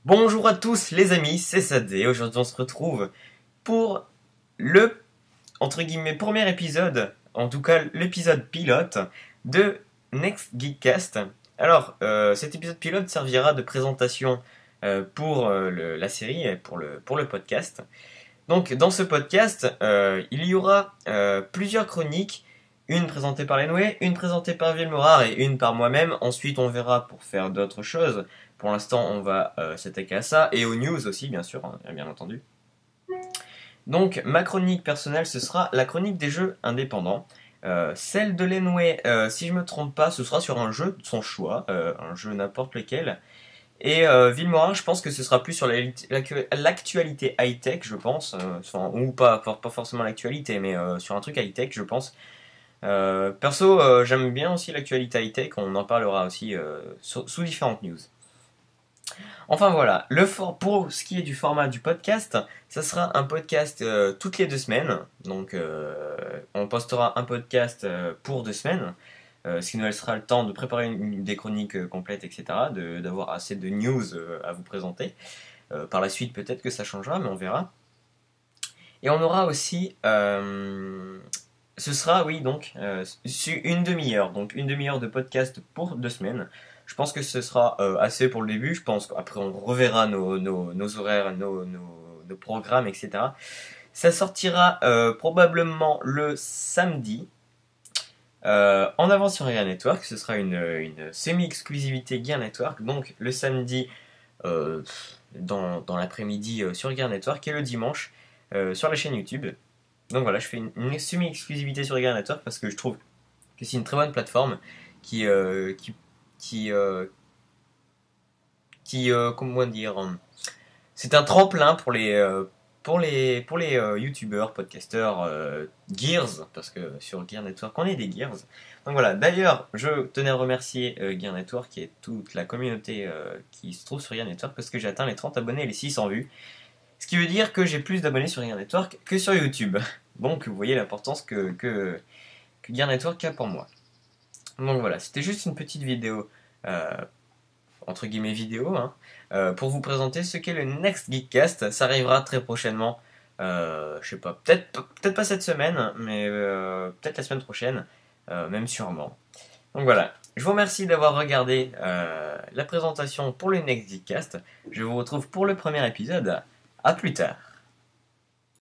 Bonjour à tous les amis, c'est Sadé. Aujourd'hui on se retrouve pour le, entre guillemets, premier épisode, en tout cas l'épisode pilote de Next Geekcast. Alors, cet épisode pilote servira de présentation pour la série et pour le podcast. Donc dans ce podcast, il y aura plusieurs chroniques, une présentée par Lenway, une présentée par Villemorard et une par moi-même. Ensuite on verra pour faire d'autres choses. Pour l'instant on va s'attaquer à ça, et aux news aussi bien sûr, hein, bien entendu. Donc ma chronique personnelle, ce sera la chronique des jeux indépendants. Celle de Lenway, si je me trompe pas, ce sera sur un jeu de son choix, un jeu n'importe lequel. Et Villemorard, je pense que ce sera plus sur l'actualité high-tech, je pense, ou pas forcément l'actualité, mais sur un truc high-tech, je pense. Perso, j'aime bien aussi l'actualité high-tech, on en parlera aussi sous différentes news. Enfin voilà, pour ce qui est du format du podcast, ça sera un podcast toutes les 2 semaines. Donc on postera un podcast pour 2 semaines. Ce qui nous laissera le temps de préparer des chroniques complètes, etc. D'avoir assez de news à vous présenter. Par la suite, peut-être que ça changera, mais on verra. Et on aura aussi... ce sera, oui, donc, une demi-heure. Donc, une demi-heure de podcast pour 2 semaines. Je pense que ce sera assez pour le début. Je pense qu'après, on reverra nos horaires, nos programmes, etc. Ça sortira probablement le samedi. En avant sur Gear Network, ce sera une semi-exclusivité Gear Network, donc le samedi dans l'après-midi sur Gear Network, et le dimanche sur la chaîne YouTube. Donc voilà, je fais une semi-exclusivité sur Gear Network parce que je trouve que c'est une très bonne plateforme qui, qui, comment dire, c'est un tremplin pour les youtubeurs, podcasteurs, Gears, parce que sur Gear Network on est des Gears. Donc voilà, d'ailleurs je tenais à remercier Gear Network et toute la communauté qui se trouve sur Gear Network, parce que j'ai atteint les 30 abonnés et les 600 vues. Ce qui veut dire que j'ai plus d'abonnés sur Gear Network que sur YouTube. Donc vous voyez l'importance que Gear Network a pour moi. Donc voilà, c'était juste une petite vidéo, entre guillemets vidéo, hein, pour vous présenter ce qu'est le Next Geekcast. Ça arrivera très prochainement, je sais pas, peut-être pas cette semaine, mais peut-être la semaine prochaine, même sûrement. Donc voilà, je vous remercie d'avoir regardé la présentation pour le Next Geekcast. Je vous retrouve pour le premier épisode. À plus tard.